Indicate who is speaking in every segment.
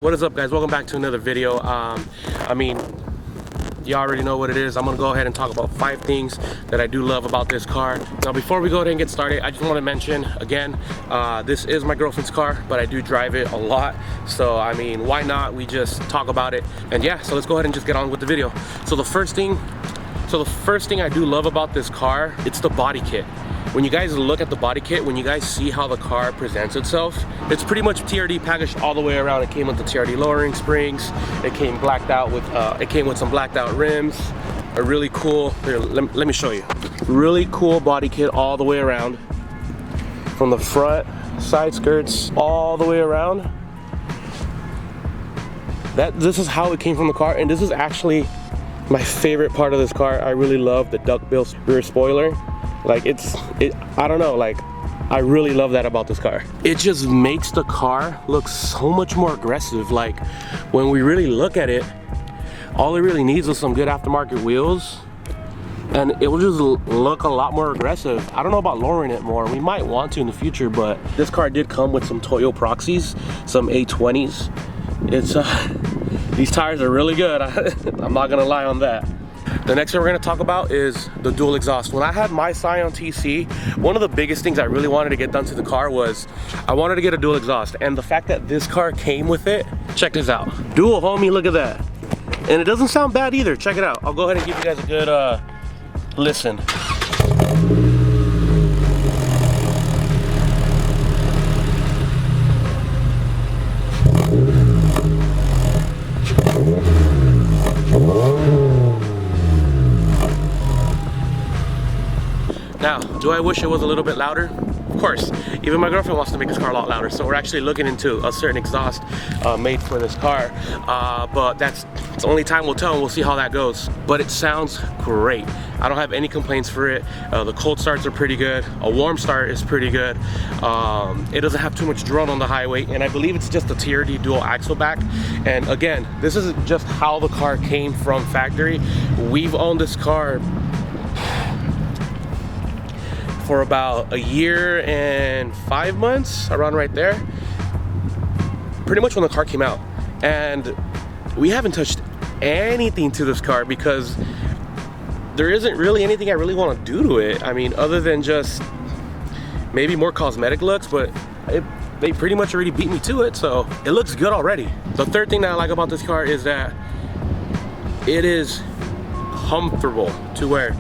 Speaker 1: What is up, guys? Welcome back to another video. I mean, you already know what it is. I'm gonna go ahead and talk about 5 things that I do love about this car. Now, before we go ahead and get started, I just want to mention again, this is my girlfriend's car, but I do drive it a lot. So I mean, why not? We just talk about it. And yeah, so let's go ahead and just get on with the video. So the first thing I do love about this car, it's the body kit. When you guys look at the body kit, when you guys see how the car presents itself, it's pretty much TRD packaged all the way around. It came with the TRD lowering springs. It came blacked out with, it came with some blacked out rims. A really cool, here, let me show you. Really cool body kit all the way around. From the front, side skirts, all the way around. This is how it came from the car, and this is actually my favorite part of this car. I really love the duckbill rear spoiler. Like I don't know, like I really love that about this car. It just makes the car look so much more aggressive. Like when we really look at it, all it really needs is some good aftermarket wheels and it will just look a lot more aggressive. I don't know about lowering it more. We might want to in the future, but this car did come with some Toyo Proxies, some A20s. It's these tires are really good. I'm not gonna lie on that. The next thing we're gonna talk about is the dual exhaust. When I had my Scion TC, one of the biggest things I really wanted to get done to the car was I wanted to get a dual exhaust. And the fact that this car came with it, check this out. Dual, homie, look at that. And it doesn't sound bad either. Check it out. I'll go ahead and give you guys a good listen. Now, do I wish it was a little bit louder? Of course. Even my girlfriend wants to make this car a lot louder, so we're actually looking into a certain exhaust made for this car. But it's only time will tell, and we'll see how that goes. But it sounds great. I don't have any complaints for it. The cold starts are pretty good. A warm start is pretty good. It doesn't have too much drone on the highway, and I believe it's just a TRD dual axle back. And again, this is just how the car came from factory. We've owned this car for about a year and 5 months, around right there. Pretty much when the car came out. And we haven't touched anything to this car because there isn't really anything I really want to do to it. I mean, other than just maybe more cosmetic looks, but they pretty much already beat me to it, so it looks good already. The third thing that I like about this car is that it is comfortable to where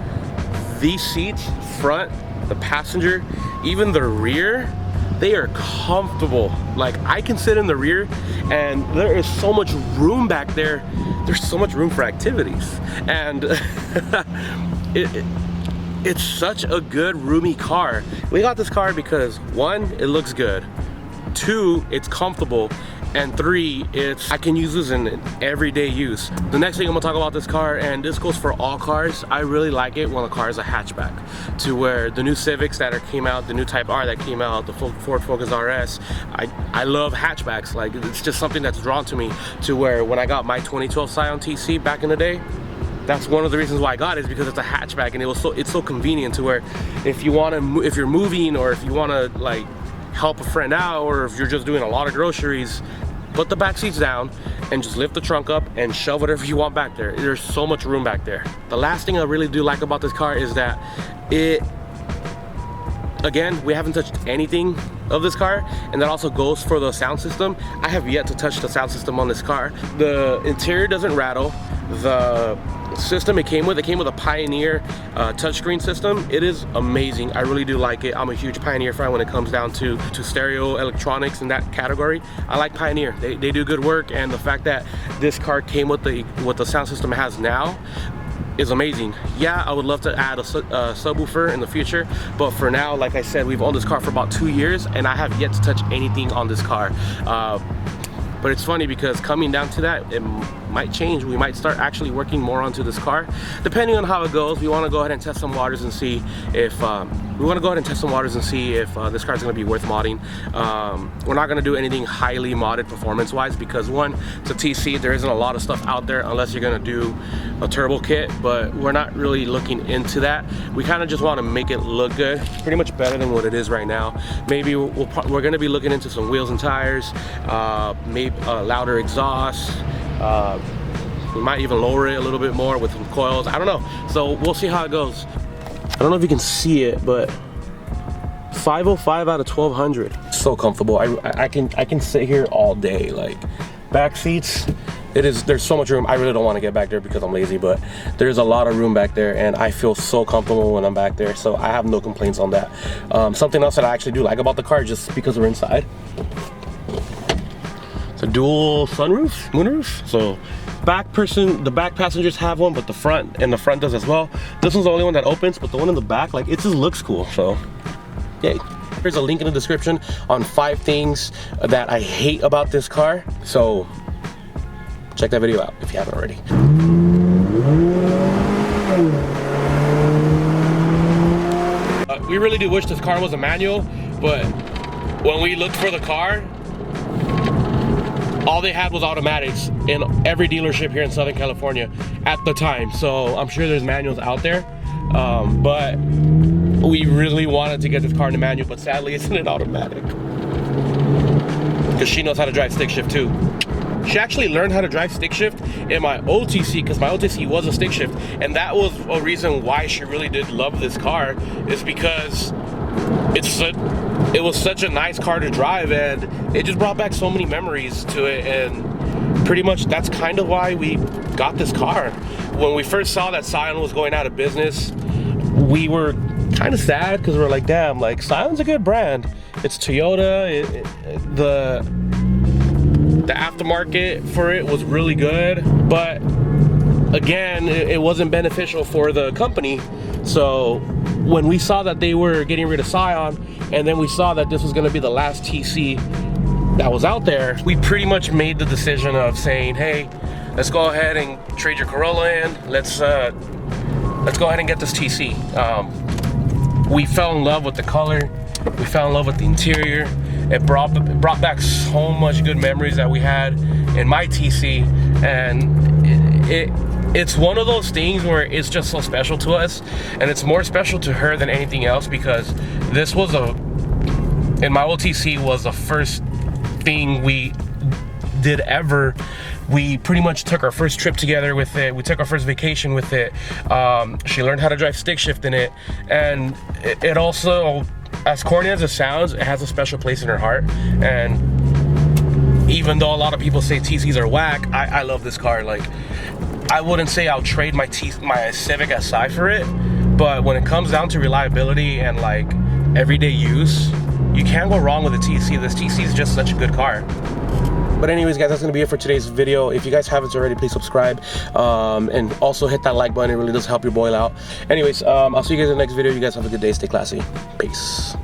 Speaker 1: these seats, front, the passenger, even the rear, they are comfortable. Like I can sit in the rear and there is so much room back there. There's so much room for activities. And it's such a good roomy car. We got this car because 1, it looks good. 2, it's comfortable. And 3, I can use this in everyday use. The next thing I'm gonna talk about this car, and this goes for all cars, I really like it when a car is a hatchback. To where the new Civics that came out, the new Type R that came out, the Ford Focus RS, I love hatchbacks. Like it's just something that's drawn to me. To where when I got my 2012 Scion TC back in the day, that's one of the reasons why I got it, is because it's a hatchback and it's so convenient to where if you're moving or if you wanna like help a friend out, or if you're just doing a lot of groceries, put the back seats down and just lift the trunk up and shove whatever you want back there. There's so much room back there. The last thing I really do like about this car is that again, we haven't touched anything of this car, and that also goes for the sound system. I have yet to touch the sound system on this car. The interior doesn't rattle. The system it came with a Pioneer touchscreen system. It is amazing. I really do like it. I'm a huge Pioneer fan when it comes down to stereo electronics in that category. I like Pioneer. They do good work, and the fact that this car came with the sound system it has now is amazing. Yeah, I would love to add a subwoofer in the future, but for now, like I said, we've owned this car for about 2 years and I have yet to touch anything on this car. But it's funny because coming down to that, might change. We might start actually working more onto this car, depending on how it goes. We want to go ahead and test some waters and see if this car is going to be worth modding. We're not going to do anything highly modded performance-wise because one, it's a TC. There isn't a lot of stuff out there unless you're going to do a turbo kit, but we're not really looking into that. We kind of just want to make it look good, pretty much better than what it is right now. Maybe we're going to be looking into some wheels and tires, maybe louder exhaust. We might even lower it a little bit more with some coils. I don't know. So we'll see how it goes. I don't know if you can see it, but 505 out of 1200. So comfortable. I can sit here all day. Like back seats, there's so much room. I really don't want to get back there because I'm lazy, but there's a lot of room back there and I feel so comfortable when I'm back there, so I have no complaints on that. Something else that I actually do like about the car, just because we're inside, it's a dual sunroof, moonroof. So the back passengers have one, but the front does as well. This one's the only one that opens, but the one in the back, like, it just looks cool. So yay. Here's a link in the description on 5 things that I hate about this car, so check that video out if you haven't already. We really do wish this car was a manual, but when we looked for the car, all they had was automatics in every dealership here in Southern California at the time. So I'm sure there's manuals out there, but we really wanted to get this car in a manual, but sadly it's in an automatic. Because she knows how to drive stick shift too. She actually learned how to drive stick shift in my OTC, because my OTC was a stick shift, and that was a reason why she really did love this car, is because it was such a nice car to drive, and it just brought back so many memories to it, and pretty much that's kind of why we got this car. When we first saw that Scion was going out of business, we were kind of sad because we were like, damn, like, Scion's a good brand. It's Toyota. The aftermarket for it was really good, but again, it wasn't beneficial for the company. So when we saw that they were getting rid of Scion, and then we saw that this was going to be the last TC that was out there, we pretty much made the decision of saying, hey, let's go ahead and trade your Corolla in. Let's go ahead and get this TC. We fell in love with the color. We fell in love with the interior. It brought back so much good memories that we had in my TC, and it's one of those things where it's just so special to us, and it's more special to her than anything else, because this was in my old TC was the first thing we did ever. We pretty much took our first trip together with it. We took our first vacation with it. She learned how to drive stick shift in it, and it also, as corny as it sounds, it has a special place in her heart. And even though a lot of people say TCs are whack, I love this car. Like, I wouldn't say I'll trade my Civic Si for it, but when it comes down to reliability and like everyday use, you can't go wrong with a TC. This TC is just such a good car. But anyways, guys, that's gonna be it for today's video. If you guys haven't already, please subscribe, and also hit that like button. It really does help your boy out. Anyways, I'll see you guys in the next video. You guys have a good day. Stay classy. Peace.